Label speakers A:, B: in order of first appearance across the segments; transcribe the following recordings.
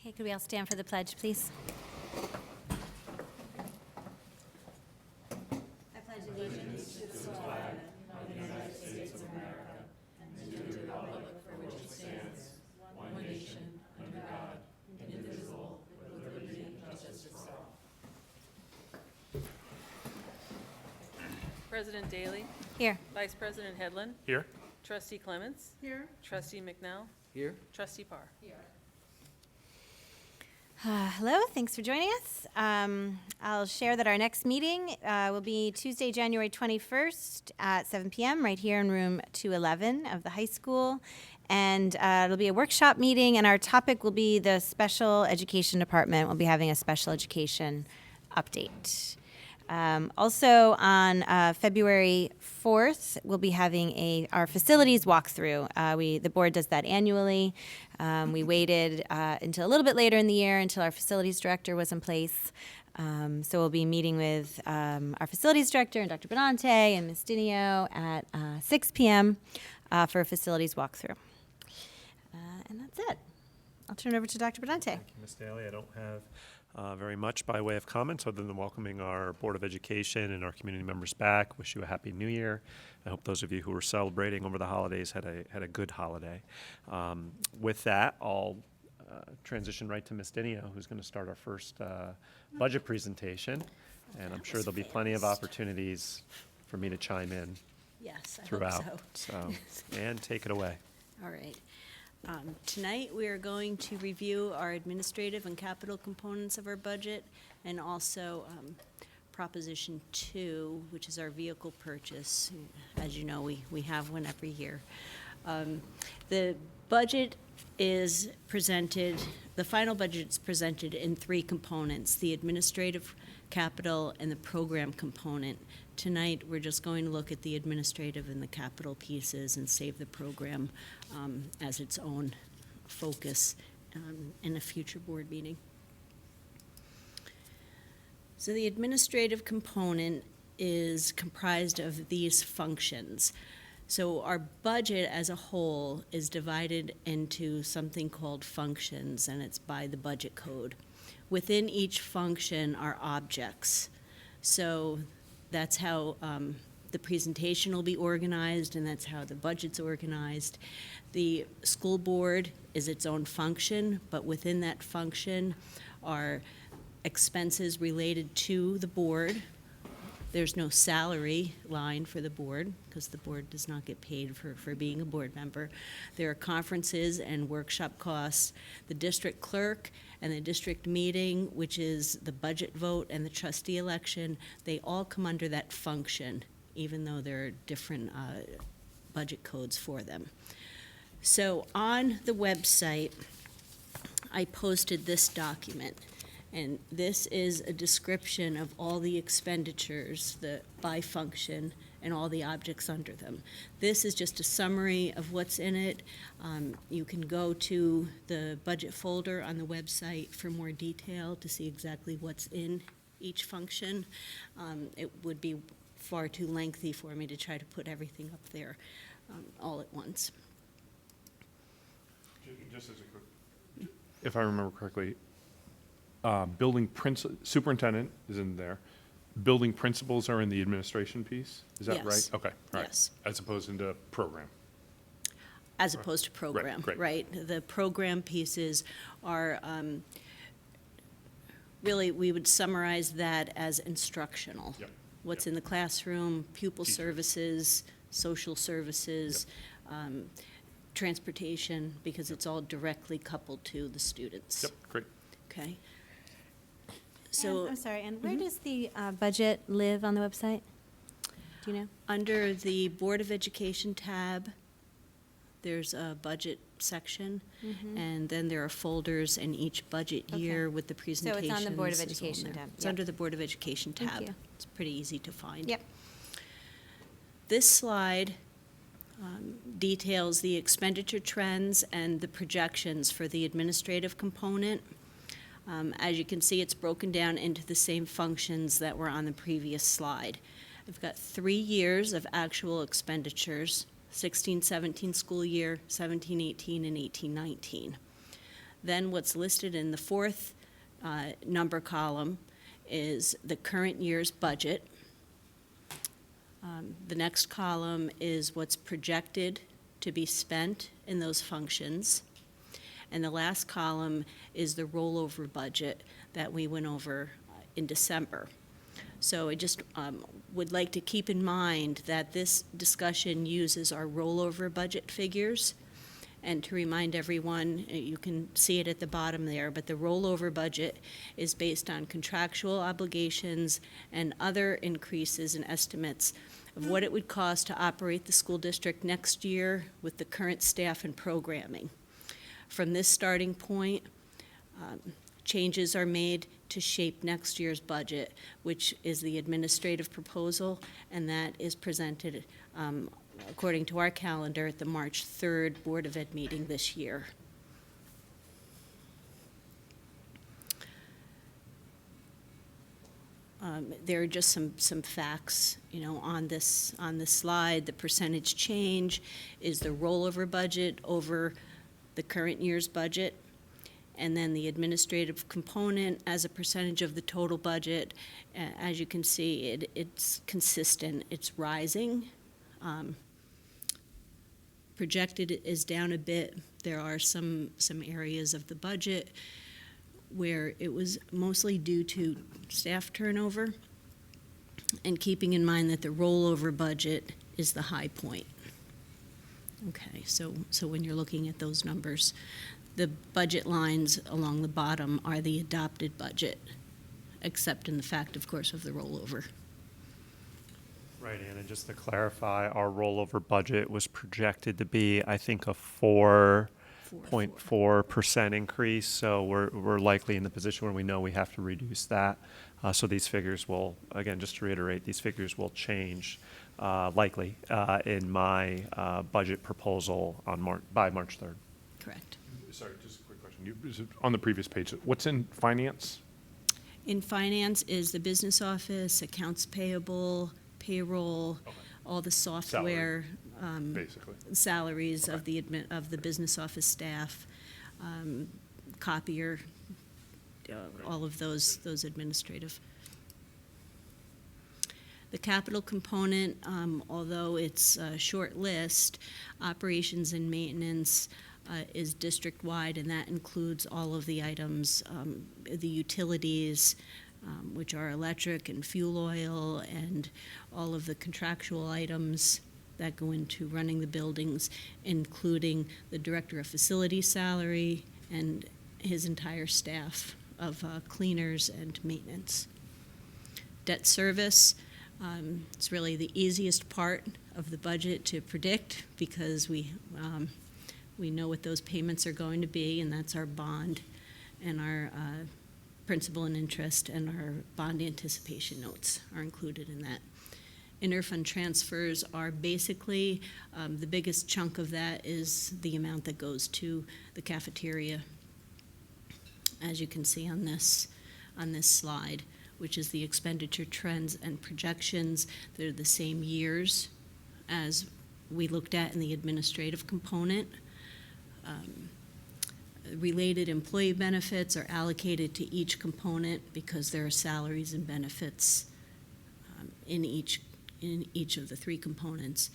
A: Okay, could we all stand for the pledge, please? I pledge allegiance to the flag of the United States of America and to the republic for which it stands, one nation, under God, indivisible, with liberty and justice for all.
B: President Daley,
A: Here.
B: Vice President Headland,
C: Here.
B: Trustee Clements,
D: Here.
B: Trustee McNell,
D: Here.
B: Trustee Parr.
A: Hello, thanks for joining us. I'll share that our next meeting will be Tuesday, January 21st at 7 p.m. right here in room 211 of the high school. And it'll be a workshop meeting, and our topic will be the special education department. We'll be having a special education update. Also on February 4th, we'll be having our facilities walkthrough. The board does that annually. We waited until a little bit later in the year until our facilities director was in place. So we'll be meeting with our facilities director and Dr. Benante and Ms. Dinio at 6 p.m. For a facilities walkthrough. And that's it. I'll turn it over to Dr. Benante.
C: Thank you, Ms. Daly. I don't have very much by way of comments other than welcoming our Board of Education and our community members back. Wish you a happy New Year. I hope those of you who were celebrating over the holidays had a good holiday. With that, I'll transition right to Ms. Dinio, who's going to start our first budget presentation. And I'm sure there'll be plenty of opportunities for me to chime in
E: Yes, I
A: Oh,
C: throughout.
E: hope so.
C: So, and take it away.
E: All right. Tonight, we are going to review our administrative and capital components of our budget, and also Proposition 2, which is our vehicle purchase. As you know, we have one every year. The budget is presented, the final budget is presented in three components: the administrative, capital, and the program component. Tonight, we're just going to look at the administrative and the capital pieces and save the program as its own focus in a future board meeting. So the administrative component is comprised of these functions. So our budget as a whole is divided into something called functions, and it's by the budget code. Within each function are objects. So that's how the presentation will be organized, and that's how the budget's organized. The school board is its own function, but within that function are expenses related to the board. There's no salary line for the board, because the board does not get paid for being a board member. There are conferences and workshop costs. The district clerk and the district meeting, which is the budget vote and the trustee election, they all come under that function, even though there are different budget codes for them. So on the website, I posted this document. And this is a description of all the expenditures, by function, and all the objects under them. This is just a summary of what's in it. You can go to the budget folder on the website for more detail to see exactly what's in each function. It would be far too lengthy for me to try to put everything up there all at once.
F: Just as a quick, if I remember correctly, building superintendent is in there. Building principals are in the administration piece. Is that
E: Yes.
F: right? Okay, all right.
E: Yes.
F: As opposed into program.
E: As opposed to program,
F: great.
E: right? The program pieces are, really, we would summarize that as instructional.
F: Yep,
E: What's
F: yep.
E: in the classroom, pupil
F: Teachers.
E: services, social services, transportation, because it's all directly coupled to the students.
F: Yep, great.
E: Okay?
A: So,
E: So,
A: I'm sorry, and where does the budget live on the website? Do you know?
E: under the Board of Education tab, there's a budget section, and then there are folders in each budget
A: Okay.
E: year with the presentations.
A: on the Board of
E: is all in
A: Education
E: there.
A: tab.
E: It's
A: Yep.
E: under the Board of Education
A: Thank
E: tab.
A: you.
E: It's pretty easy to find.
A: Yep.
E: This slide details the expenditure trends and the projections for the administrative component. As you can see, it's broken down into the same functions that were on the previous slide. I've got 3 years of actual expenditures, 16-17 school year, 17-18, and 18-19. Then what's listed in the fourth number column is the current year's budget. The next column is what's projected to be spent in those functions. And the last column is the rollover budget that we went over in December. So I just would like to keep in mind that this discussion uses our rollover budget figures. And to remind everyone, you can see it at the bottom there, but the rollover budget is based on contractual obligations and other increases and estimates of what it would cost to operate the school district next year with the current staff and programming. From this starting point, changes are made to shape next year's budget, which is the administrative proposal, and that is presented according to our calendar at the March 3rd Board of Ed meeting this year. There are just some facts, on this slide. The percentage change is the rollover budget over the current year's budget, and then the administrative component as a percentage of the total budget. As you can see, it's consistent. It's rising. Projected is down a bit. There are some areas of the budget where it was mostly due to staff turnover, and keeping in mind that the rollover budget is the high point. Okay, so when you're looking at those numbers, the budget lines along the bottom are the adopted budget, except in the fact, of course, of the rollover.
C: Right, Ann, and just to clarify, our rollover budget was projected to be, I think, a 4.4% increase, so we're likely in the position where we know we have to reduce that. So these figures will, again, just to reiterate, these figures will change likely in my budget proposal by March 3rd.
E: Correct.
F: Sorry, just a quick question. Is it on the previous page, what's in finance?
E: In finance is the business office, accounts payable, payroll,
F: Okay.
E: all the software,
F: Basically.
E: salaries of
F: Okay.
E: of the business office staff, copier, all of those administrative. The capital component, although it's a short list, operations and maintenance is district-wide, and that includes all of the items, the utilities, which are electric and fuel oil, and all of the contractual items that go into running the buildings, including the director of facilities salary and his entire staff of cleaners and maintenance. Debt service, it's really the easiest part of the budget to predict because we know what those payments are going to be, and that's our bond and our principal and interest, and our bond anticipation notes are included in that. Interfund transfers are basically, the biggest chunk of that is the amount that goes to the cafeteria, as you can see on this slide, which is the expenditure trends and projections. They're the same years as we looked at in the administrative component. Related employee benefits are allocated to each component because there are salaries and benefits in each of the three components.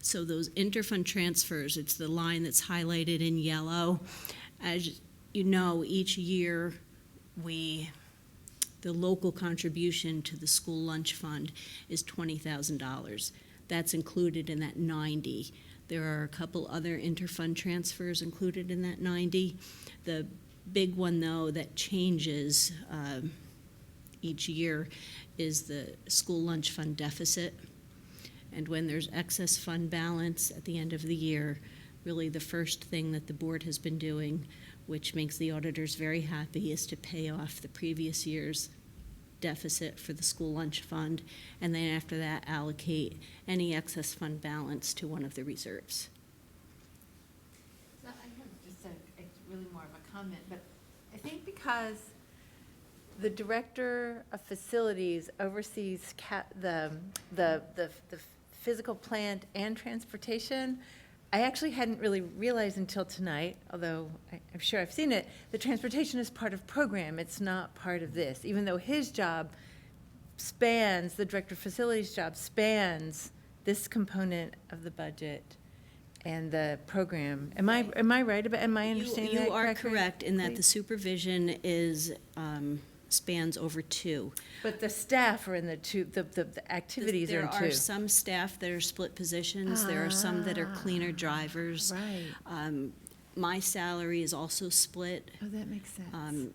E: So those interfund transfers, it's the line that's highlighted in yellow. As you know, each year the local contribution to the school lunch fund is $20,000. That's included in that 90. There are a couple other interfund transfers included in that 90. The big one, though, that changes each year is the school lunch fund deficit. And when there's excess fund balance at the end of the year, really the first thing that the board has been doing, which makes the auditors very happy, is to pay off the previous year's deficit for the school lunch fund, and then after that allocate any excess fund balance to one of the reserves.
A: So I have just it's really more of a comment, but I think because the director of facilities oversees the physical plant and transportation,
D: I actually hadn't really realized until tonight, although I'm sure I've seen it, that transportation is part of program. It's not part of this, even though his job spans, the director of facilities job spans this component of the budget and the program. Am I right about, am I understanding that
E: You are
D: correctly?
E: correct in that the supervision is, spans over two.
D: But the staff are in the two, the activities are in two.
E: There are some staff that are split positions, there are some that are cleaner drivers.
D: Right.
E: My salary is also split
D: Oh, that makes sense.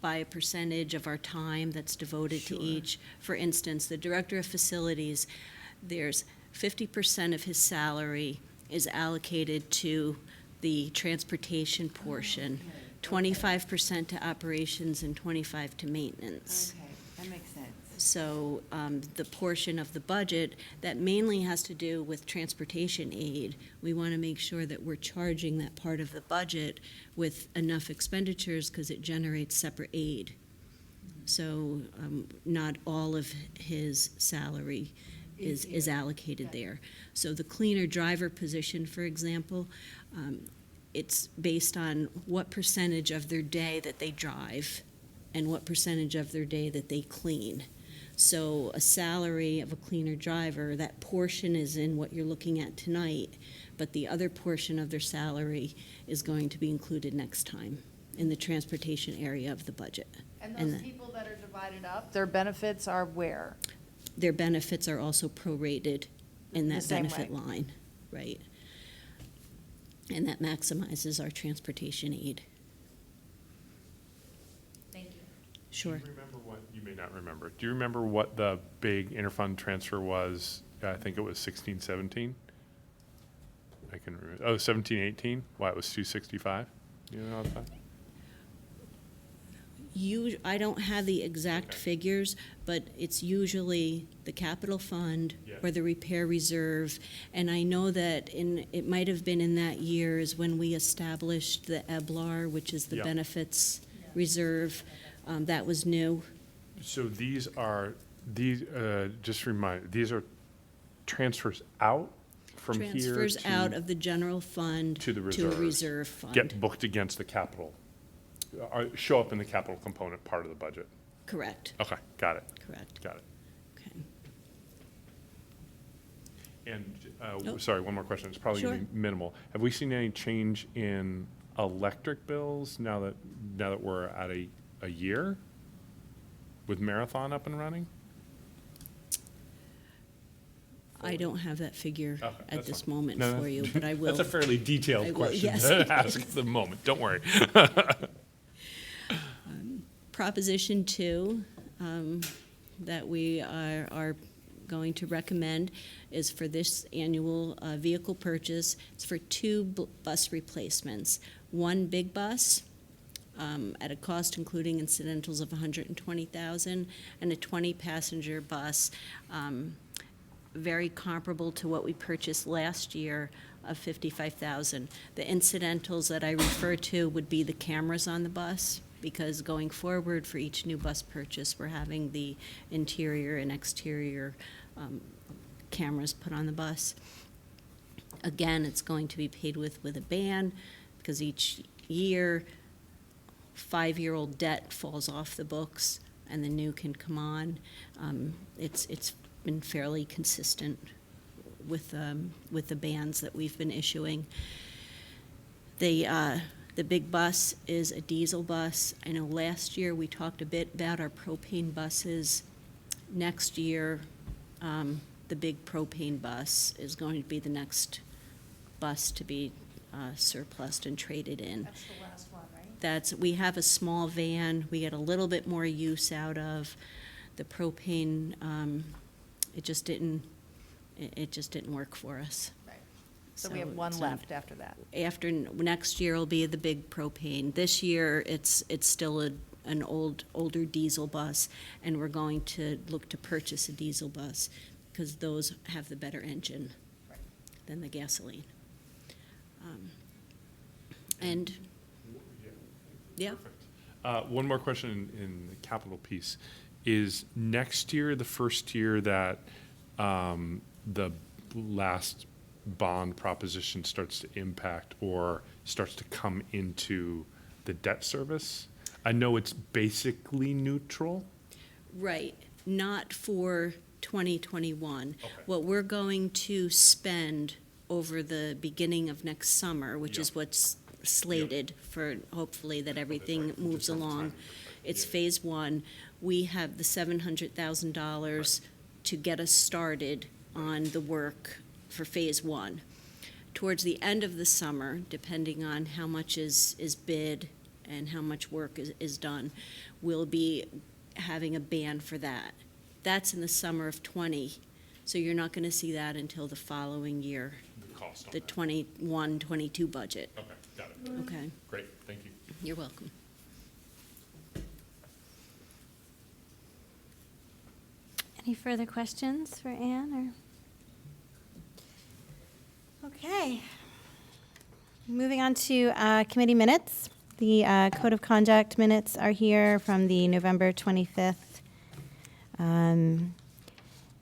E: by a percentage of our time that's devoted to
D: Sure.
E: each. For instance, the director of facilities, there's 50% of his salary is allocated to the transportation portion, 25% to operations, and 25% to maintenance.
D: Okay, that makes sense.
E: So the portion of the budget that mainly has to do with transportation aid, we want to make sure that we're charging that part of the budget with enough expenditures because it generates separate aid. So not all of his salary is allocated there. So the cleaner driver position, for example, it's based on what percentage of their day that they drive and what percentage of their day that they clean. So a salary of a cleaner driver, that portion is in what you're looking at tonight, but the other portion of their salary is going to be included next time in the transportation area of the budget.
G: And
E: And
G: those
E: the-
G: people that are divided up, their benefits are where?
E: Their benefits are also prorated in
G: The
E: that
G: same
E: benefit
G: way.
E: line, right? And that maximizes our transportation aid.
G: Thank you.
E: Sure.
F: Do you remember what, you may not remember, do you remember what the big interfund transfer was? I think it was 16, 17? I can remember, 17, 18? Why it was 265? You know that?
E: I don't have the exact
F: Okay.
E: figures, but it's usually the capital fund
F: Yeah.
E: or the repair reserve. And I know that it might have been in that year is when we established the EBLAR, which is the
F: Yeah.
E: benefits reserve. That was new.
F: So these, just remind, these are transfers out from here
E: Transfers out
F: to
E: of the general fund
F: to the
E: to a
F: reserves.
E: reserve fund.
F: get booked against the capital, show up in the capital component part of the budget.
E: Correct,
F: Okay, got it,
E: correct.
F: got it.
E: Okay.
F: And,
E: Oh.
F: sorry, one more question, it's probably gonna
E: Sure.
F: be minimal. Have we seen any change in electric bills now that we're at a year with Marathon up and running?
E: I don't have that figure
F: Okay,
E: at
F: that's
E: this
F: fine.
E: moment
F: No,
E: for you, but I will.
F: That's a fairly
E: I
F: detailed
E: will,
F: question
E: yes,
F: to
E: it
F: ask
E: is.
F: at the moment, don't worry.
E: Proposition 2 that we are going to recommend is for this annual vehicle purchase. It's for 2 bus replacements. One big bus at a cost including incidentals of $120,000, and a 20-passenger bus, very comparable to what we purchased last year of $55,000. The incidentals that I refer to would be the cameras on the bus, because going forward for each new bus purchase, we're having the interior and exterior cameras put on the bus. Again, it's going to be paid with a ban, because each year, 5-year-old debt falls off the books and the new can come on. It's been fairly consistent with the bans that we've been issuing. The big bus is a diesel bus. I know last year we talked a bit about our propane buses. Next year, the big propane bus is going to be the next bus to be surplused and traded in.
G: That's the last one, right?
E: We have a small van, we get a little bit more use out of. The propane, it just didn't work for us.
G: Right. So we have one
E: so
G: left after that.
E: Next year will be the big propane. This year, it's still an older diesel bus, and we're going to look to purchase a diesel bus, because those have the better engine
G: Right.
E: than the gasoline. And, yeah.
F: Perfect. One more question in the capital piece. Is next year the first year that the last bond proposition starts to impact or starts to come into the debt service? I know it's basically neutral.
E: Right, not for 2021.
F: Okay.
E: What we're going to spend over the beginning of next summer, which is
F: Yeah.
E: what's slated for, hopefully that everything
F: right.
E: moves
F: Just on
E: along.
F: timing
E: It's
F: yeah.
E: phase one. We have the $700,000 to get us started on the work for phase one. Towards the end of the summer, depending on how much is bid and how much work is done, we'll be having a ban for that. That's in the summer of '20, so you're not going to see that until the following year,
F: The cost on
E: the
F: that.
E: '21-22 budget.
F: Okay, got it.
E: Okay,
F: Great, thank you.
E: you're welcome.
A: Any further questions for Anne, or? Okay. Moving on to committee minutes. The Code of Conduct minutes are here from the November 25th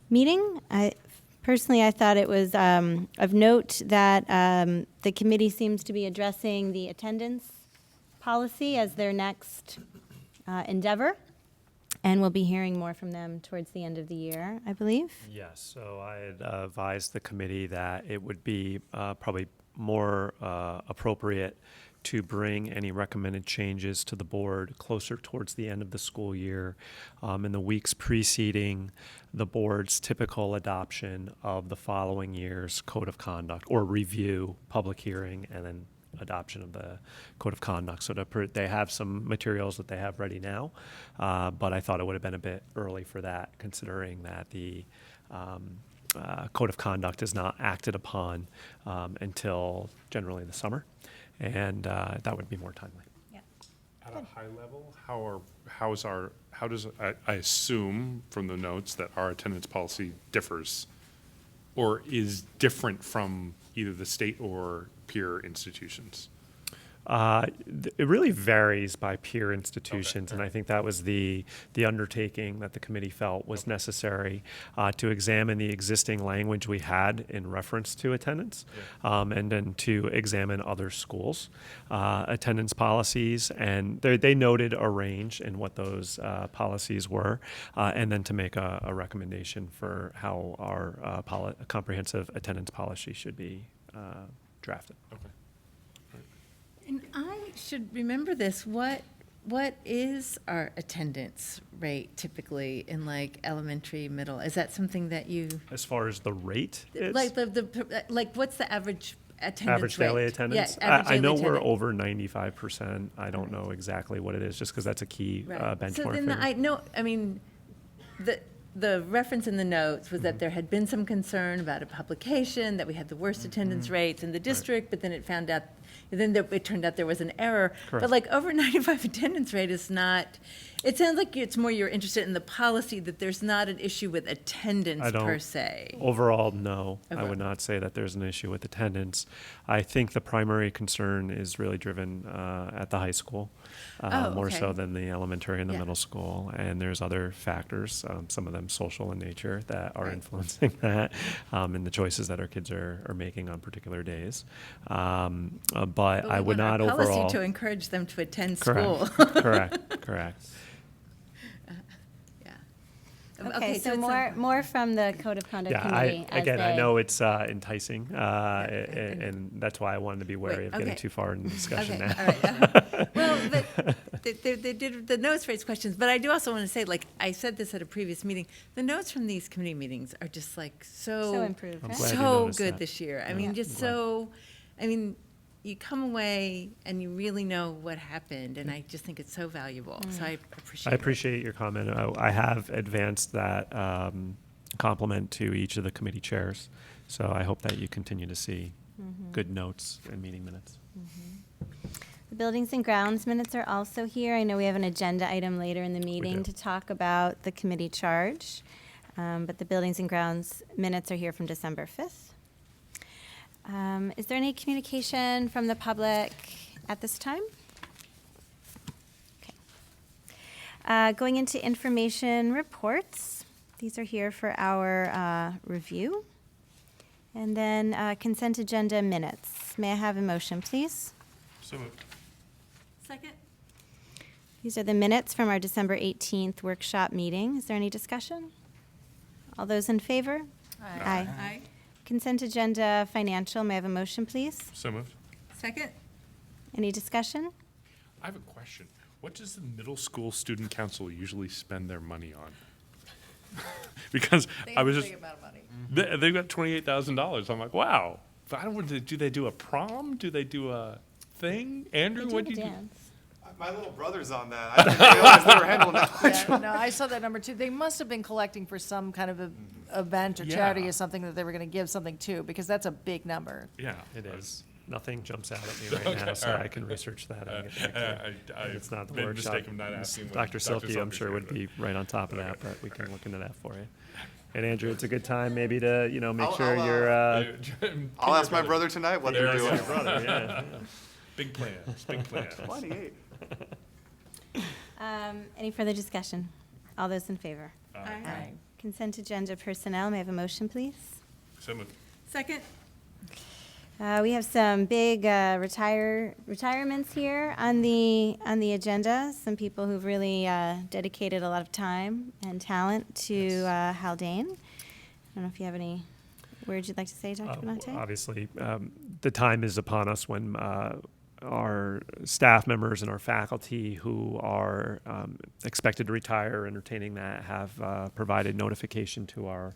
A: meeting. Personally, I thought it was of note that the committee seems to be addressing the attendance policy as their next endeavor. And we'll be hearing more from them towards the end of the year, I believe.
C: Yes, so I had advised the committee that it would be probably more appropriate to bring any recommended changes to the board closer towards the end of the school year, in the weeks preceding the board's typical adoption of the following year's code of conduct, or review, public hearing, and then adoption of the code of conduct. So they have some materials that they have ready now, but I thought it would have been a bit early for that, considering that the code of conduct is not acted upon until generally the summer, and that would be more timely.
F: At a high level, how does, I assume from the notes that our attendance policy differs or is different from either the state or peer institutions?
C: It really varies by peer institutions, and I think that was the undertaking that the committee felt was necessary to examine the existing language we had in reference to attendance, and then to examine other schools' attendance policies, and they noted a range in what those policies were, and then to make a recommendation for how our comprehensive attendance policy should be drafted.
F: Okay.
D: And I should remember this, what is our attendance rate typically in like elementary, middle? Is that something that you,
C: As far as the rate is,
D: like like what's the average attendance
C: average
D: rate?
C: daily attendance,
D: Yeah, average
C: I know
D: daily
C: we're
D: attendance.
C: over 95%. I don't know exactly what it is, just because that's a key
D: Right.
C: benchmark
D: So then
C: figure.
D: I know, I mean, the reference in the notes was
C: Mm-hmm.
D: that there had been some concern about a publication, that we had the worst
C: Mm-hmm.
D: attendance rates in the district, but then it turned out there was an error.
C: Correct.
D: But like over 95 attendance rate is not, it sounds like it's more you're interested in the policy, that there's not an issue with attendance
C: I don't-
D: per se.
C: Overall, no. I
D: Overall.
C: would not say that there's an issue with attendance. I think the primary concern is really driven at the high school,
D: Oh,
C: more so
D: okay.
C: than the elementary and the
D: Yeah.
C: middle school. And there's other factors, some of them social in nature, that are
D: Right.
C: influencing that, and the choices that our kids are making on particular days. But I would not
D: We want our
C: overall.
D: policy to encourage them to attend
C: Correct.
D: school.
C: Correct.
D: Yeah.
A: Okay, so
D: it's
A: more from the Code of Conduct
C: Yeah,
A: Committee.
C: I know it's enticing, and that's why I wanted to be wary
D: Wait,
C: of getting
D: okay.
C: too far in the discussion
D: Okay,
C: now.
D: all right. Well, but they did, the notes raise questions, but I do also want to say, like, I said this at a previous meeting, the notes from these committee meetings are just like
A: So improved,
C: I'm
A: right?
C: glad you
D: so
C: noticed
D: good
C: that.
D: this year. I
C: Yeah.
D: mean,
C: Yeah.
D: just
C: I'm glad.
D: so, I mean, you come away and you really know what happened, and I just think it's so valuable. So I appreciate
C: I
D: it.
C: appreciate your comment. I have advanced that compliment to each of the committee chairs, so I hope that you continue to see good notes and meeting minutes.
A: The Buildings and Grounds minutes are also here. I know we have an agenda item later in the meeting
C: do.
A: to talk about the committee charge, but the Buildings and Grounds minutes are here from December 5th. Is there any communication from the public at this time? Okay. Going into information reports, these are here for our review. And then consent agenda minutes. May I have a motion, please?
F: So moved.
D: Second?
A: These are the minutes from our December 18th workshop meeting. Is there any discussion? All those in favor?
G: Aye.
D: Aye.
A: Consent agenda financial. May I have a motion, please?
F: So moved.
D: Second?
A: Any discussion?
F: I have a question. What does the middle school student council usually spend their money on? Because I was just,
G: Big amount of money.
F: they've got $28,000. I'm like, wow. But I don't, do they do a prom? Do they do a thing? Andrew, what do you do?
H: My little brother's on that. I didn't realize they were handling that much.
G: Yeah, no, I saw that number too. They must have been collecting for some kind of a event or charity
F: Yeah.
G: or something that they were gonna give something to, because that's a big number.
F: Yeah.
C: It is. Nothing jumps out at me right now, so I can research that and get back to you. It's not the
F: made a
C: workshop.
F: mistake of not asking when
C: Dr. Silky, I'm
F: Silky's
C: sure,
F: here,
C: would
F: but-
C: be right on top of that, but we can look into that for you. And Andrew, it's a good time maybe to, make sure
H: I'll,
C: you're,
H: I'll ask my brother tonight what they're
C: There you
H: doing.
C: go, brother, yeah.
F: Big plans, big plans.
H: 28.
A: Any further discussion? All those in favor?
G: Aye.
A: Consent agenda personnel. May I have a motion, please?
F: So moved.
D: Second?
A: We have some big retirements here on the agenda. Some people who've really dedicated a lot of time and talent to Haldane. I don't know if you have any words you'd like to say, Dr. Benante?
C: Obviously, the time is upon us when our staff members and our faculty who are expected to retire, entertaining that, have provided notification to our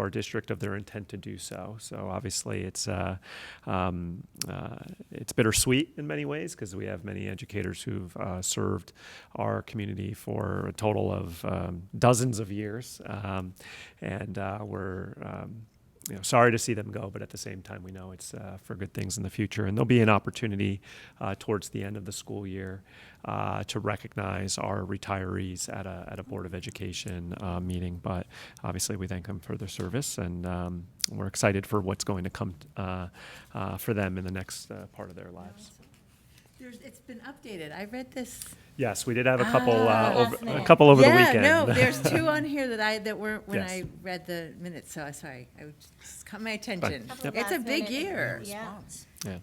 C: district of their intent to do so. So obviously, it's bittersweet in many ways because we have many educators who've served our community for a total of dozens of years, and we're sorry to see them go, but at the same time, we know it's for good things in the future. And there'll be an opportunity towards the end of the school year to recognize our retirees at a Board of Education meeting. But obviously, we thank them for their service, and we're excited for what's going to come for them in the next part of their lives.
D: It's been updated. I read this.
C: Yes, we did have a couple
A: last
C: over
A: minute.
C: the
D: Yeah,
C: weekend.
D: no, there's two on here that weren't when
C: Yes.
D: I read the minutes, so sorry. I just caught my attention.
A: Couple of
D: It's a
A: last
D: big
A: minute
D: year.
A: Yeah.
C: Yeah.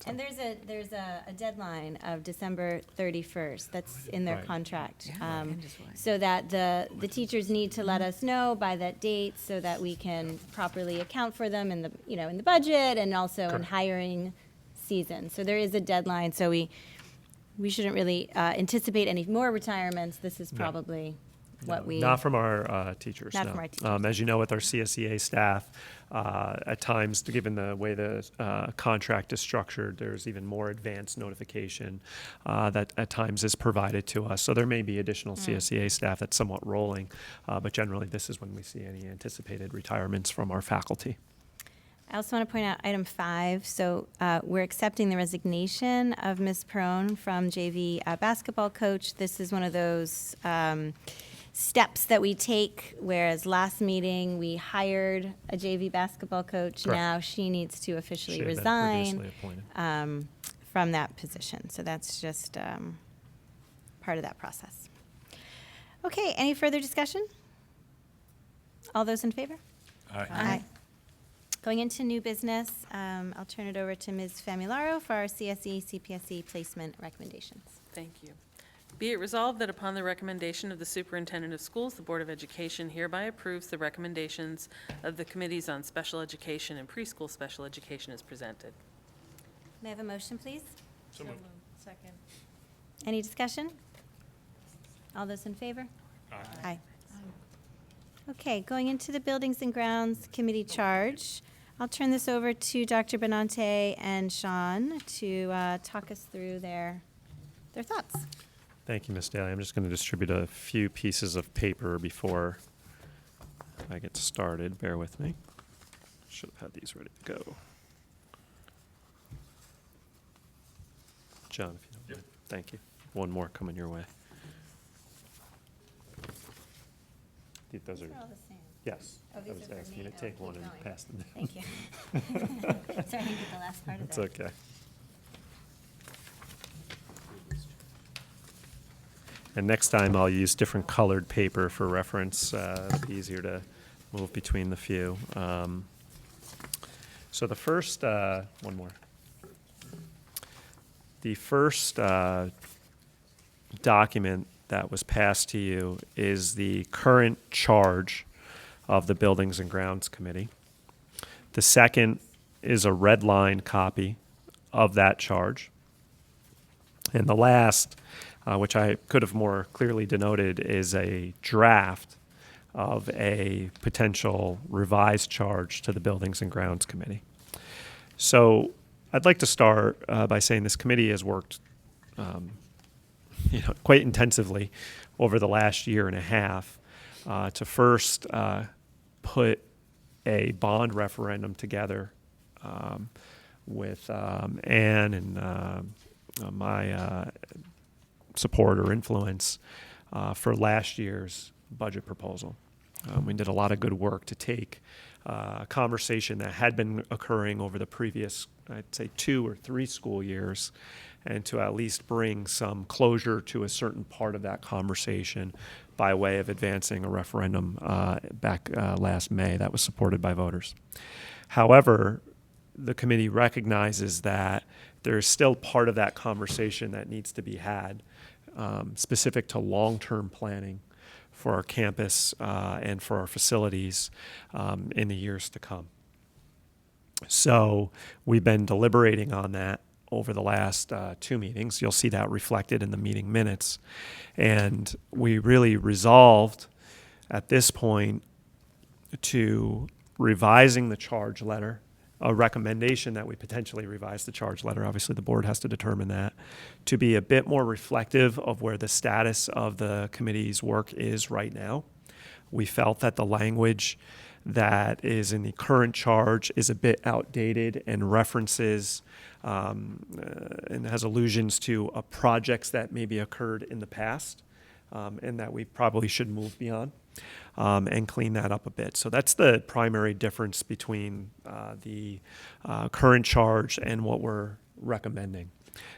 A: And there's a deadline of December 31st that's in their
C: Right.
A: contract.
D: Yeah, and just why.
A: So that the teachers need to let us know by that date so that we can properly account for them in the, in the budget and also in
C: Correct.
A: hiring season. So there is a deadline, so we shouldn't really anticipate any more retirements. This is
C: No.
A: probably what we.
C: Not from our teachers,
A: Not
C: no.
A: from our teachers.
C: As you know, with our CSEA staff, at times, given the way the contract is structured, there's even more advanced notification that at times is provided to us. So there may be additional CSEA staff that's somewhat rolling, but generally, this is when we see any anticipated retirements from our faculty.
A: I also want to point out item 5. So we're accepting the resignation of Ms. Perone from JV basketball coach. This is one of those steps that we take, whereas last meeting we hired a JV basketball coach.
C: Correct.
A: Now she needs to officially
C: Should have been
A: resign
C: previously appointed.
A: from that position. So that's just part of that process. Okay, any further discussion? All those in favor? Aye. Going into new business, I'll turn it over to Ms. Famularo for our CSE, CPSE placement recommendations.
B: Thank you. Be it resolved that upon the recommendation of the Superintendent of Schools, the Board of Education hereby approves the recommendations of the Committees on Special Education and Preschool Special Education as presented.
A: May I have a motion, please?
F: So moved.
G: Second.
A: Any discussion? All those in favor? Aye. Okay, going into the Buildings and Grounds Committee charge, I'll turn this over to Dr. Benante and Sean to talk us through their thoughts.
C: Thank you, Ms. Daly. I'm just going to distribute a few pieces of paper before I get started. Bear with me. Should have had these ready to go. John, if you don't mind. Thank you. One more coming your way. Those are, yes.
A: Oh,
C: I
A: these
C: was
A: are for
C: asking
A: me?
C: you to
A: Oh,
C: take
A: keep
C: one and
A: going.
C: pass them.
A: Thank you. Sorry, I didn't get the last part of
C: It's
A: that.
C: okay. And next time I'll use different colored paper for reference. It'll be easier to move between the few. So the first, one more. The first document that was passed to you is the current charge of the Buildings and Grounds Committee. The second is a red line copy of that charge. And the last, which I could have more clearly denoted, is a draft of a potential revised charge to the Buildings and Grounds Committee. So I'd like to start by saying this committee has worked quite intensively over the last year and a half to first put a bond referendum together with Ann and my support or influence for last year's budget proposal. We did a lot of good work to take a conversation that had been occurring over the previous, I'd say, 2 or 3 school years, and to at least bring some closure to a certain part of that conversation by way of advancing a referendum back last May that was supported by voters. However, the committee recognizes that there is still part of that conversation that needs to be had, specific to long-term planning for our campus and for our facilities in the years to come. So we've been deliberating on that over the last 2 meetings. You'll see that reflected in the meeting minutes. And we really resolved at this point to revising the charge letter, a recommendation that we potentially revise the charge letter. Obviously, the board has to determine that, to be a bit more reflective of where the status of the committee's work is right now. We felt that the language that is in the current charge is a bit outdated and references and has allusions to projects that maybe occurred in the past and that we probably should move beyond and clean that up a bit. So that's the primary difference between the current charge and what we're recommending.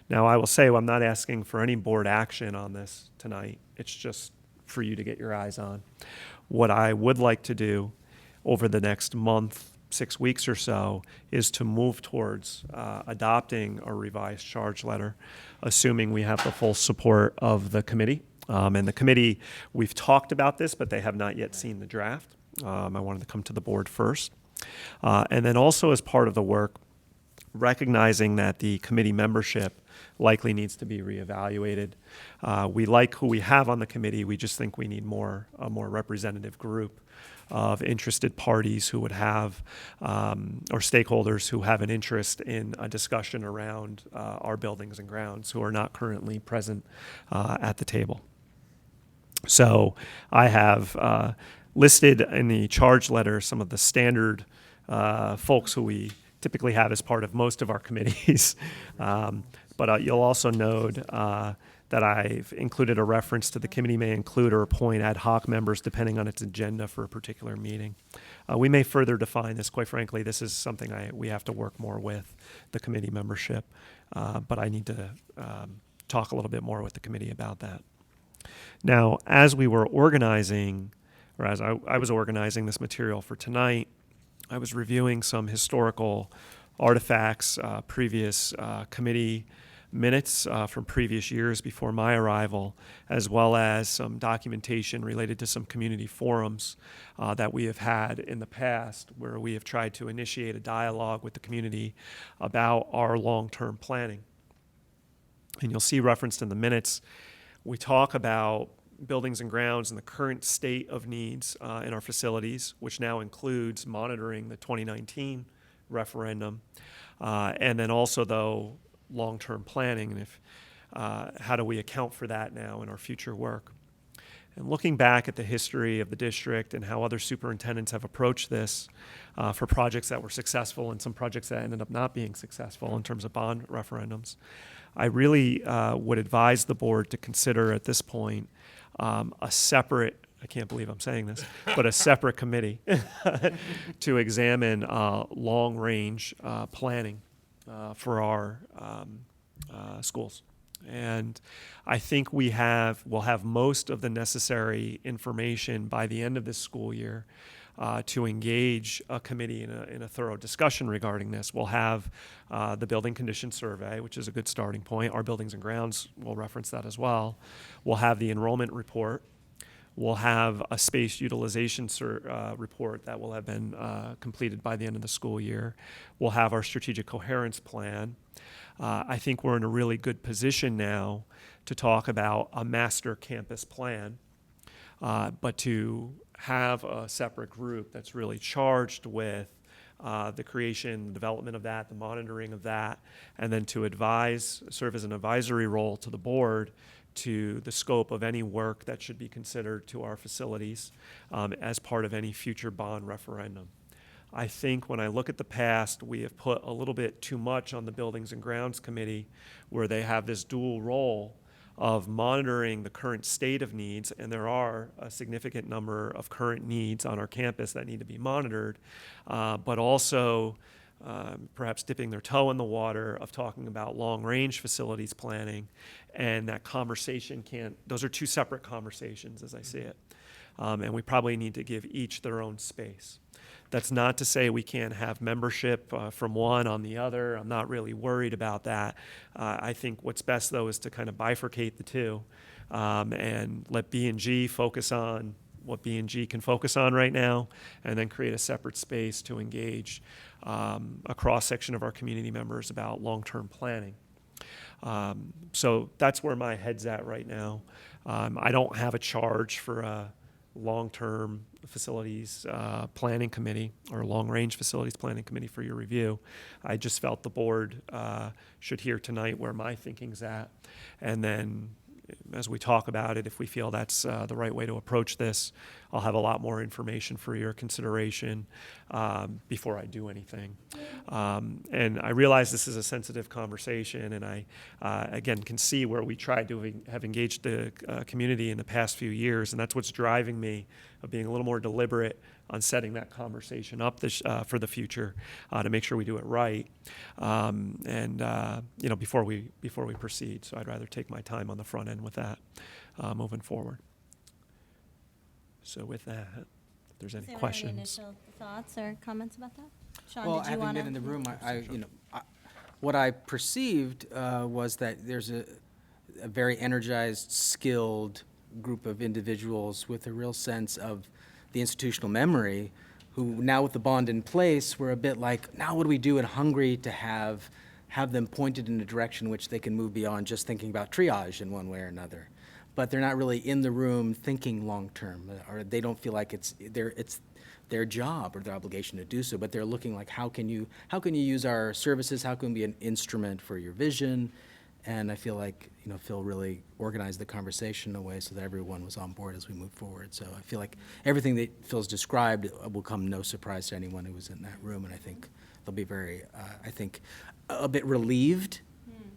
C: Now, I will say I'm not asking for any board action on this tonight. It's just for you to get your eyes on. What I would like to do over the next month, 6 weeks or so, is to move towards adopting a revised charge letter, assuming we have the full support of the committee. And the committee, we've talked about this, but they have not yet seen the draft. I wanted to come to the board first. And then also as part of the work, recognizing that the committee membership likely needs to be reevaluated. We like who we have on the committee. We just think we need a more representative group of interested parties who would have, or stakeholders who have an interest in a discussion around our buildings and grounds who are not currently present at the table. So I have listed in the charge letter some of the standard folks who we typically have as part of most of our committees. But you'll also note that I've included a reference to the committee may include or appoint ad hoc members depending on its agenda for a particular meeting. We may further define this. Quite frankly, this is something we have to work more with, the committee membership. But I need to talk a little bit more with the committee about that. Now, as we were organizing, or as I was organizing this material for tonight, I was reviewing some historical artifacts, previous committee minutes from previous years before my arrival, as well as some documentation related to some community forums that we have had in the past where we have tried to initiate a dialogue with the community about our long-term planning. And you'll see referenced in the minutes, we talk about buildings and grounds and the current state of needs in our facilities, which now includes monitoring the 2019 referendum, and then also, though, long-term planning, and how do we account for that now in our future work. And looking back at the history of the district and how other superintendents have approached this for projects that were successful and some projects that ended up not being successful in terms of bond referendums, I really would advise the board to consider at this point a separate, I can't believe I'm saying this, but a separate committee to examine long-range planning for our schools. And I think we'll have most of the necessary information by the end of this school year to engage a committee in a thorough discussion regarding this. We'll have the building condition survey, which is a good starting point. Our buildings and grounds will reference that as well. We'll have the enrollment report. We'll have a space utilization report that will have been completed by the end of the school year. We'll have our strategic coherence plan. I think we're in a really good position now to talk about a master campus plan, but to have a separate group that's really charged with the creation, the development of that, the monitoring of that, and then to serve as an advisory role to the board to the scope of any work that should be considered to our facilities as part of any future bond referendum. I think when I look at the past, we have put a little bit too much on the Buildings and Grounds Committee, where they have this dual role of monitoring the current state of needs, and there are a significant number of current needs on our campus that need to be monitored, but also perhaps dipping their toe in the water of talking about long-range facilities planning, and that conversation those are two separate conversations as I see it, and we probably need to give each their own space. That's not to say we can't have membership from one on the other. I'm not really worried about that. I think what's best, though, is to kind of bifurcate the two and let B&G focus on what B&G can focus on right now, and then create a separate space to engage a cross-section of our community members about long-term planning. So that's where my head's at right now. I don't have a charge for a long-term facilities planning committee or long-range facilities planning committee for your review. I just felt the board should hear tonight where my thinking's at, and then as we talk about it, if we feel that's the right way to approach this, I'll have a lot more information for your consideration before I do anything. And I realize this is a sensitive conversation, and I, again, can see where we tried to have engaged the community in the past few years, and that's what's driving me of being a little more deliberate on setting that conversation up for the future to make sure we do it right, before we proceed. So I'd rather take my time on the front end with that moving forward. So with that, if there's any questions.
A: Any initial thoughts or comments about that? Sean,
I: Well,
A: did you
I: having
A: want
I: been in the room, what I perceived was that there's a very energized, skilled group of individuals with a real sense of the institutional memory, who now with the bond in place, we're a bit like, now what do we do, and hungry to have them pointed in a direction which they can move beyond just thinking about triage in one way or another. But they're not really in the room thinking long-term, or they don't feel like it's their job or their obligation to do so, but they're looking like, how can you use our services, how can we be an instrument for your vision? And I feel like, Phil really organized the conversation in a way so that everyone was on board as we move forward. So I feel like everything that Phil's described will come no surprise to anyone who was in that room, and I think they'll be very, a bit relieved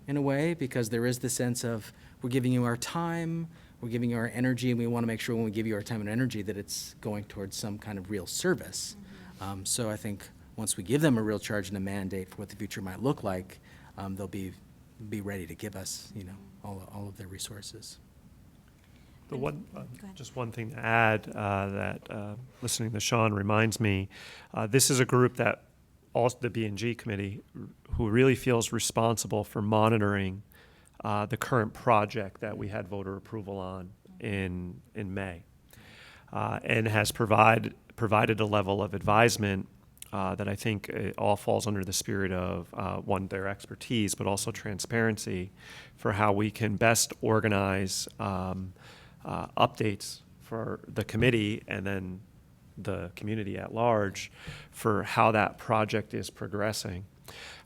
I: in a way, because there is the sense of, we're giving you our time, we're giving you our energy, and we want to make sure when we give you our time and energy that it's going towards some kind of real service. So I think once we give them a real charge and a mandate for what the future might look like, they'll be ready to give us, all of their resources.
C: Just one thing to add that listening to Sean reminds me, this is a group that also the B&G committee who really feels responsible for monitoring the current project that we had voter approval on in May, and has provided a level of advisement that I think it all falls under the spirit of, one, their expertise, but also transparency for how we can best organize updates for the committee and then the community at large for how that project is progressing.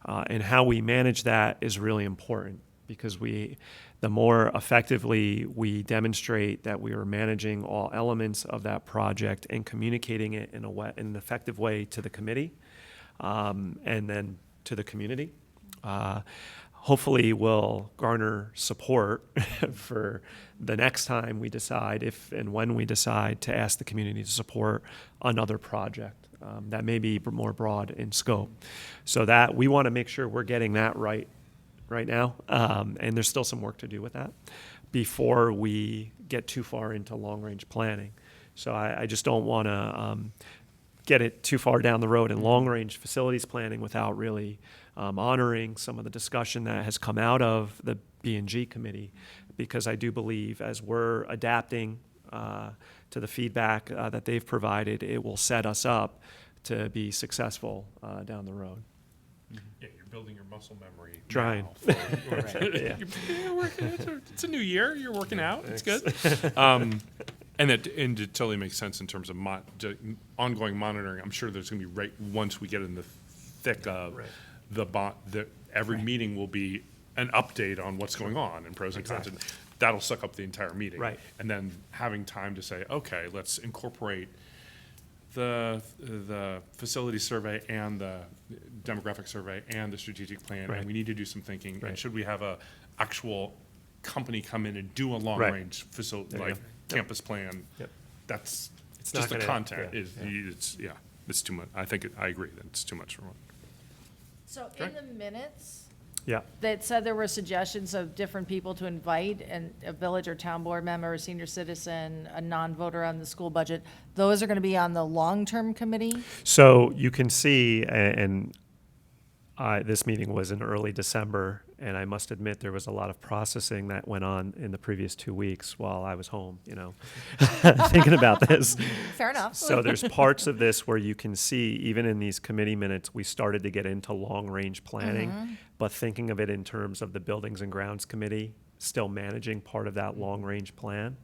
C: And how we manage that is really important, because the more effectively we demonstrate that we are managing all elements of that project and communicating it in an effective way to the committee, and then to the community, hopefully will garner support for the next time we decide, if and when we decide to ask the community to support another project that may be more broad in scope. So that we want to make sure we're getting that right now, and there's still some work to do with that before we get too far into long-range planning. So I just don't want to get it too far down the road in long-range facilities planning without really honoring some of the discussion that has come out of the B&G committee, because I do believe as we're adapting to the feedback that they've provided, it will set us up to be successful down the road.
F: Yeah, you're building your muscle memory.
C: Trying.
F: now for-
C: Yeah.
F: You're working, it's a new year. You're working out. It's good. And it totally makes sense in terms of ongoing monitoring. I'm sure there's going to be right once we get in the thick of every meeting will be an update on what's going on and pros and cons. And that'll suck up the entire meeting.
C: Right.
F: And then having time to say, okay, let's incorporate the facility survey and the demographic survey and the strategic plan,
C: Right.
F: and we need to do some thinking.
C: Right.
F: And should we have a actual company come in and do a long
C: Right.
F: range facility
C: There you
F: like
C: go. Yep.
F: campus plan?
C: Yep.
F: That's
C: It's
F: just
C: not
F: the
C: gonna-
F: content
C: yeah,
F: is it's too much. I agree that it's too much for one.
G: So in the minutes,
C: Yeah.
G: that said there were suggestions of different people to invite, and a village or town board member, a senior citizen, a non-voter on the school budget. Those are going to be on the long-term committee?
C: So you can see, and this meeting was in early December, and I must admit there was a lot of processing that went on in the previous 2 weeks while I was home, thinking about this.
G: Fair enough.
C: So there's parts of this where you can see, even in these committee minutes, we started to get into long-range planning, but thinking of it in terms of the Buildings and Grounds Committee still managing part of that long-range plan.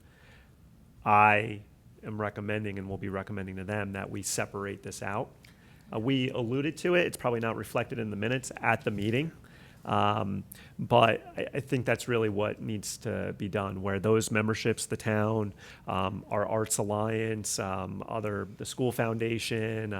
C: I am recommending, and will be recommending to them, that we separate this out. We alluded to it. It's probably not reflected in the minutes at the meeting. But I think that's really what needs to be done, where those memberships, the town, our Arts Alliance, the school foundation,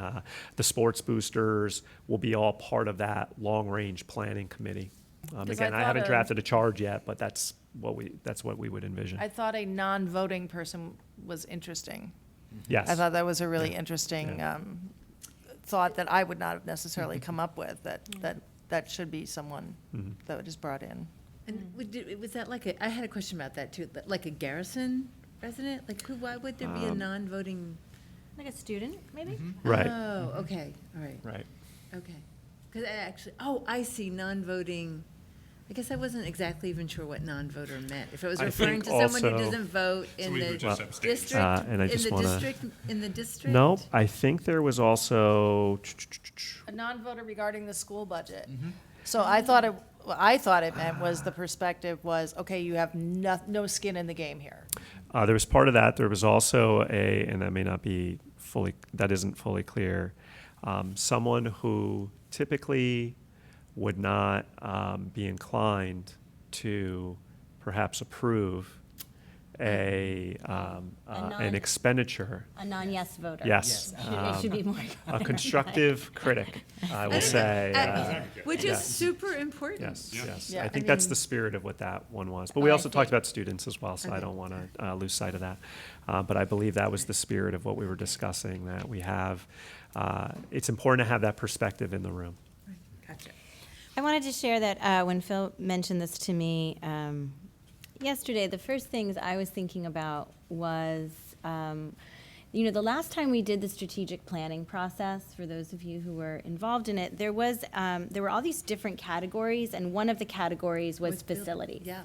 C: the sports boosters, will be all part of that long-range planning committee. Again, I
G: thought
C: haven't
G: of-
C: drafted a charge yet, but that's what we would envision.
G: I thought a non-voting person was interesting.
C: Yes.
G: I thought that was a really interesting thought that I would not have necessarily come up with, that should be someone that is brought in.
D: And was that I had a question about that too, like a Garrison resident? Why would there be a non-voting?
A: Like a student, maybe?
C: Right.
D: Oh, okay, all right,
C: Right.
D: okay. Because I see, non-voting, I guess I wasn't exactly even sure what non-voter meant. If it was
C: I
D: referring
C: think
D: to someone who
C: also-
D: doesn't vote in
F: Somebody who
D: the
F: just abstains.
D: district,
C: And I just wanna-
D: in the district?
C: Nope. I think there was also.
G: A non-voter regarding the school budget. So I thought it meant was the perspective was, okay, you have no skin in the game here.
C: There was part of that. There was also and that may not be that isn't fully clear, someone who typically would not be inclined to perhaps approve an expenditure.
A: A non-yes voter.
C: Yes.
A: It should be more.
C: A constructive critic, I will say.
D: Which is
C: yes.
D: super important.
C: Yes, yes.
G: Yeah.
C: I think
D: I
C: that's
D: mean-
C: the spirit of what that one was. But we
A: I
C: also talked
A: see.
C: about students as well, so I
D: Okay.
C: don't want to lose sight of that. But I believe that was the spirit of what we were discussing, that we have, it's important to have that perspective in the room.
D: Gotcha.
A: I wanted to share that when Phil mentioned this to me yesterday, the first things I was thinking about was, the last time we did the strategic planning process, for those of you who were involved in it, there were all these different categories, and one of the categories was facilities.
D: Yeah.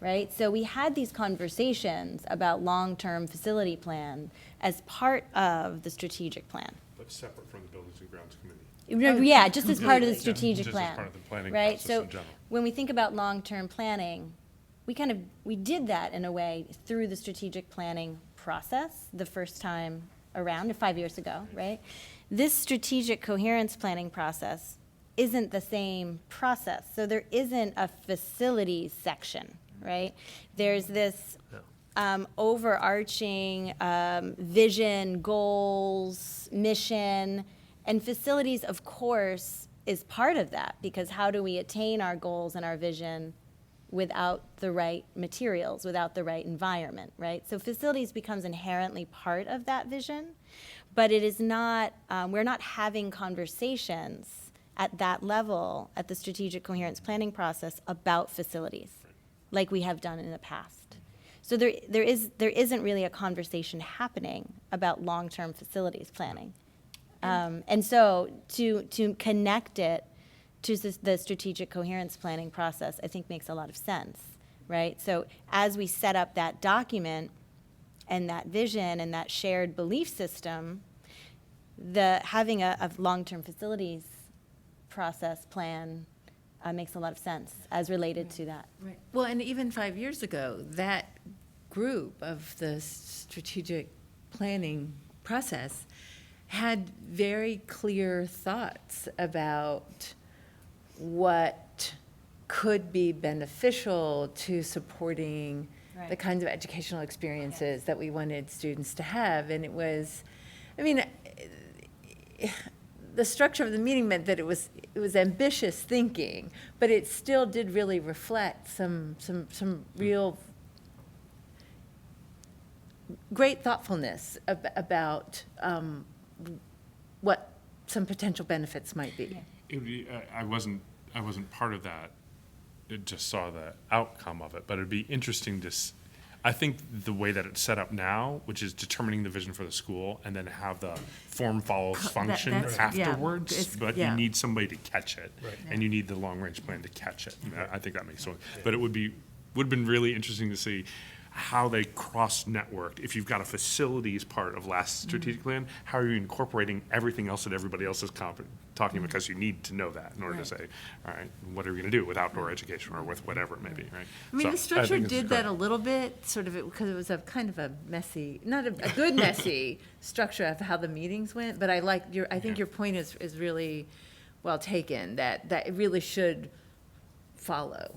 A: Right? So we had these conversations about long-term facility plan as part of the strategic plan.
F: But separate from the Buildings and Grounds Committee.
A: Yeah, just as part of the
D: completely.
A: strategic
F: Just as
A: plan.
F: part of the planning
A: Right,
F: process
A: so
F: in general.
A: when we think about long-term planning, we did that in a way through the strategic planning process the first time around, 5 years ago, right? This strategic coherence planning process isn't the same process. So there isn't a facilities section, right? There's this overarching vision, goals, mission, and facilities, of course, is part of that, because how do we attain our goals and our vision without the right materials, without the right environment, right? So facilities becomes inherently part of that vision, but it is not, we're not having conversations at that level, at the strategic coherence planning process, about facilities, like we have done in the past. So there isn't really a conversation happening about long-term facilities planning And so to connect it to the strategic coherence planning process, I think makes a lot of sense, right? So as we set up that document and that vision and that shared belief system, having a long-term facilities process plan makes a lot of sense as related to that.
D: Right. Well, and even 5 years ago, that group of the strategic planning process had very clear thoughts about what could be beneficial to supporting the
A: Right.
D: kinds of educational experiences that we wanted students to have. And it was, I mean, the structure of the meeting meant that it was ambitious thinking, but it still did really reflect some real great thoughtfulness about what some potential benefits might be.
F: It would be, I wasn't part of that. It just saw the outcome of it, but it'd be interesting to, I think the way that it's set up now, which is determining the vision for the school and then have the form follows function
D: that's- yeah,
F: afterwards,
D: it's-
F: but
D: yeah.
F: you need somebody to catch it.
C: Right.
F: And you need the long-range plan to catch it. I think that makes sense. But it would have been really interesting to see how they cross-networked. If you've got a facilities part of last strategic plan, how are you incorporating everything else that everybody else is talking about? Because you need to know that in order to say, all right, what are we going to do with outdoor education or with whatever it may be, right?
D: I mean,
F: So,
D: the structure
F: think this is
D: did that
F: great.
D: a little bit, sort of, because it was a kind of a messy, not a good messy structure of how the meetings went, but I think your point is really well taken, that it really should follow.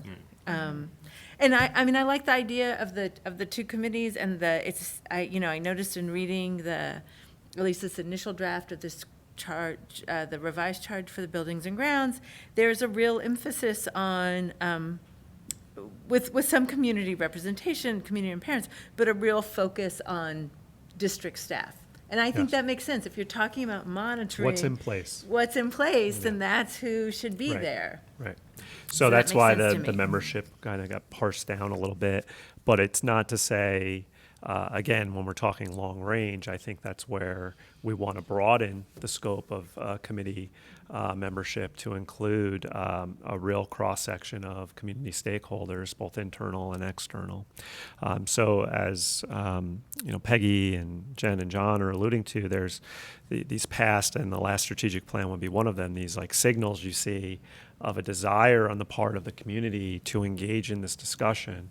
D: And I mean, I like the idea of the two committees and I noticed in reading at least this initial draft of this charge, the revised charge for the buildings and grounds, there's a real emphasis on, with some community representation, community and parents, but a real focus on district staff. And I think
C: Yes.
D: that makes sense. If you're talking about monitoring.
C: What's in place.
D: What's in place, then that's who should be
C: Right.
D: there.
C: Right.
D: So
C: So
D: that
C: that's
D: makes
C: why
D: sense to
C: the
D: me.
C: membership kind of got parsed down a little bit. But it's not to say, again, when we're talking long range, I think that's where we want to broaden the scope of committee membership to include a real cross-section of community stakeholders, both internal and external. So as Peggy and Jen and John are alluding to, there's these past, and the last strategic plan would be one of them, these like signals you see of a desire on the part of the community to engage in this discussion.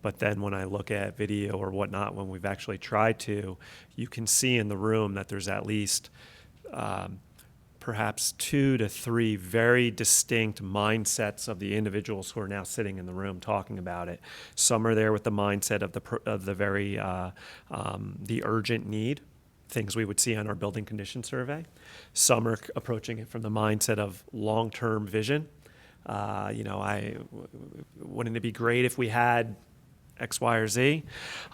C: But then when I look at video or whatnot, when we've actually tried to, you can see in the room that there's at least perhaps 2 to 3 very distinct mindsets of the individuals who are now sitting in the room talking about it. Some are there with the mindset of the very the urgent need, things we would see on our building condition survey. Some are approaching it from the mindset of long-term vision. Wouldn't it be great if we had X, Y, or Z?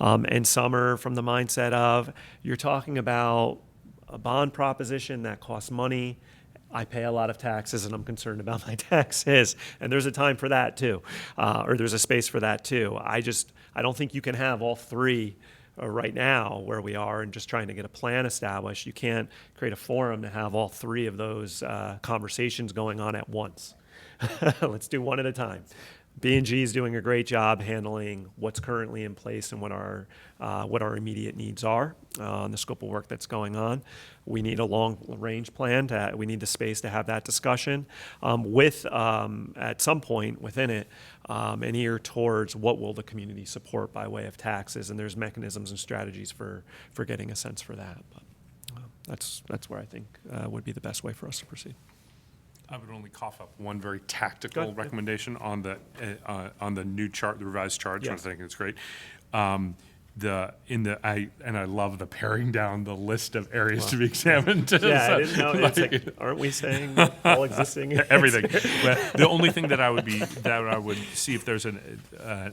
C: And some are from the mindset of, you're talking about a bond proposition that costs money. I pay a lot of taxes and I'm concerned about my taxes. And there's a time for that too, or there's a space for that too. I don't think you can have all three right now where we are and just trying to get a plan established. You can't create a forum to have all three of those conversations going on at once. Let's do one at a time. B&G is doing a great job handling what's currently in place and what our immediate needs are on the scope of work that's going on. We need a long-range plan. We need the space to have that discussion with, at some point within it, an ear towards what will the community support by way of taxes, and there's mechanisms and strategies for getting a sense for that. But that's where I think would be the best way for us to proceed.
F: I would only cough up one very tactical
C: Go ahead.
F: recommendation on the new chart, the revised chart, which I
C: Yes.
F: think is great. I love the paring down the list of areas to be examined.
C: Yeah,
F: So,
C: I didn't know. It's
F: like,
C: like, aren't we saying all existing?
F: everything. But the only thing that I would see if there's an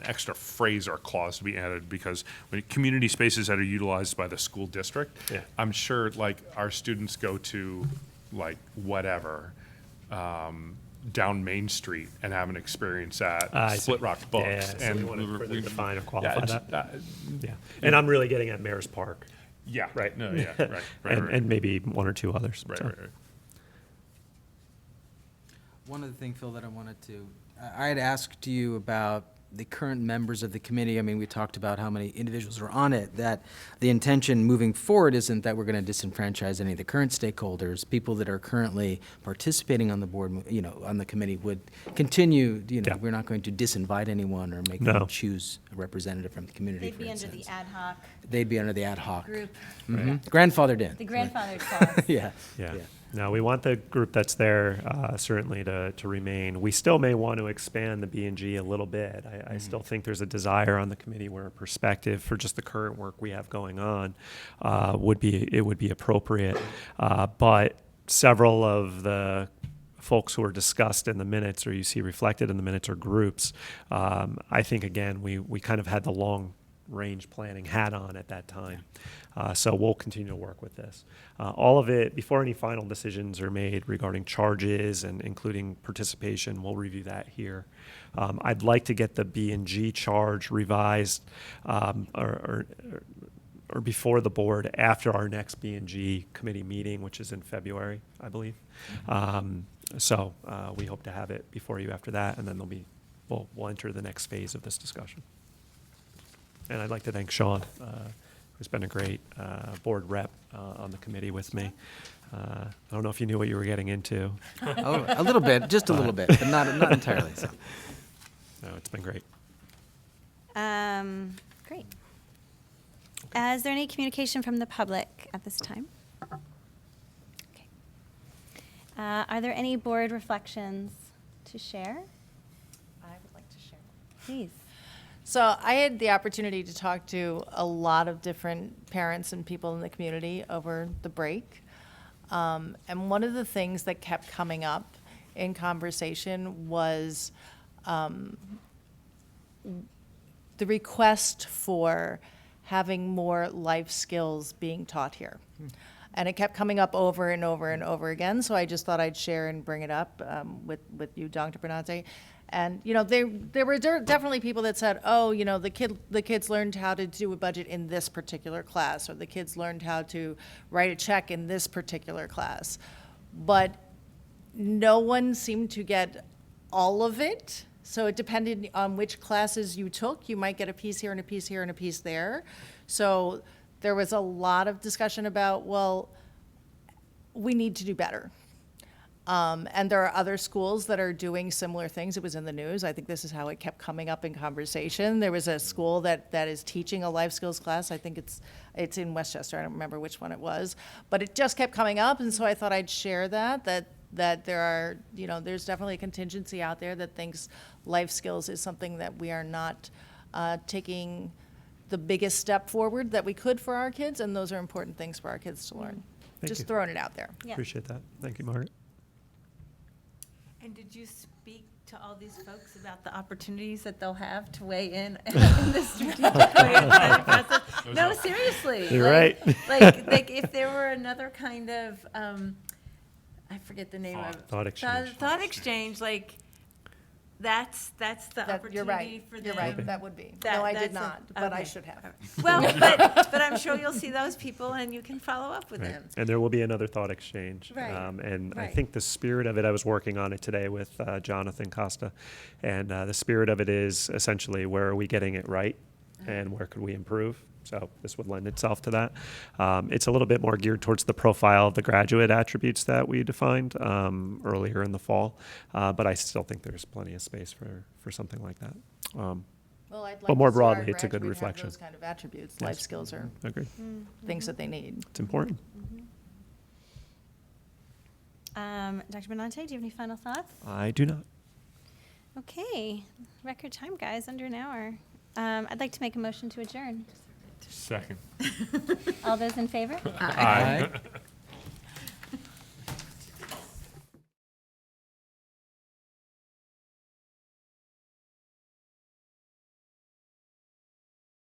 F: extra phrase or clause to be added, because when community spaces that are utilized by the school district,
C: Yeah.
F: I'm sure like our students go to like whatever. Down Main Street and have an experience at
C: I see.
F: Split Rock Books.
C: Yeah, so we want to further define or qualify
F: it's,
C: that. Yeah, and I'm really getting at Mayor's Park.
F: Yeah.
C: Right.
F: No, yeah, right.
C: And maybe one or two others.
F: Right,
C: so.
F: right, right.
I: One other thing, Phil, that I wanted to, I had asked you about the current members of the committee. I mean, we talked about how many individuals are on it, that the intention moving forward isn't that we're going to disenfranchise any of the current stakeholders. People that are currently participating on the board, on the committee would continue,
C: Yeah.
I: we're not going to disinvite anyone or make
C: No.
I: them choose a representative from the community,
A: They'd
I: for
A: be under
I: instance.
A: the ad hoc
I: They'd be under the ad hoc.
A: group,
I: Grandfathered in.
A: the grandfathered clause.
I: Yeah.
C: Yeah. No, we want the group that's there certainly to remain. We still may want to expand the B&G a little bit. I still think there's a desire on the committee where a perspective for just the current work we have going on would be appropriate. But several of the folks who are discussed in the minutes, or you see reflected in the minutes, are groups. I think again we kind of had the long range planning hat on at that time. So we'll continue to work with this. All of it, before any final decisions are made regarding charges and including participation, we'll review that here. I'd like to get the B&G charge revised or before the board after our next B&G committee meeting, which is in February, I believe. So we hope to have it before you after that, and then we'll enter the next phase of this discussion. And I'd like to thank Sean, who's been a great board rep on the committee with me. I don't know if you knew what you were getting into.
I: Oh, a little bit, just a little bit, but not entirely. So.
C: No, it's been great.
A: Great. Is there any communication from the public at this time? Okay. Are there any board reflections to share?
G: I would like to share.
A: Please.
G: So I had the opportunity to talk to a lot of different parents and people in the community over the break. And one of the things that kept coming up in conversation was the request for having more life skills being taught here. And it kept coming up over and over and over again, so I just thought I'd share and bring it up with you, Dr. Bernate. And, there were definitely people that said, oh, the kids learned how to do a budget in this particular class, or the kids learned how to write a check in this particular class. But no one seemed to get all of it. So it depended on which classes you took. You might get a piece here and a piece here and a piece there. So there was a lot of discussion about, well, we need to do better. And there are other schools that are doing similar things. It was in the news. I think this is how it kept coming up in conversation. There was a school that is teaching a life skills class. I think it's in Westchester. I don't remember which one it was. But it just kept coming up, and so I thought I'd share that there are, there's definitely a contingency out there that thinks life skills is something that we are not taking the biggest step forward that we could for our kids, and those are important things for our kids to learn.
C: Thank
G: Just
C: you.
G: throwing it out there.
A: Yeah.
C: Appreciate that. Thank you, Margaret.
D: And did you speak to all these folks about the opportunities that they'll have to weigh in the strategic planning process? No, seriously.
C: You're right.
D: Like if there were another kind of, I forget the name of it.
C: Thought exchange.
D: Thought exchange, like, that's the
G: You're
D: opportunity
G: right.
D: for them.
G: You're right. That would be.
D: That-
G: No, I
D: that's
G: did
D: a-
G: not, but I
D: okay.
G: should have.
D: Well, but I'm sure you'll see those people and you can follow up with
C: Right.
D: them.
C: And there will be another thought exchange.
D: Right,
C: And I
D: right.
C: think the spirit of it, I was working on it today with Jonathan Costa, and the spirit of it is essentially where are we getting it right and where could we improve? So this would lend itself to that. It's a little bit more geared towards the profile of the graduate attributes that we defined earlier in the fall, but I still think there's plenty of space for something like that.
G: Well, I'd
C: But
G: like
C: more
G: to see our
C: broadly, it's a good
G: graduate have
C: reflection.
G: those kind of attributes.
C: Yes.
G: Life skills are
C: Agreed.
G: things that they need.
C: It's important.
A: Dr. Benante, do you have any final thoughts?
C: I do not.
A: Okay, record time, guys, under an hour. I'd like to make a motion to adjourn.
F: Second.
A: All those in favor?
F: Aye.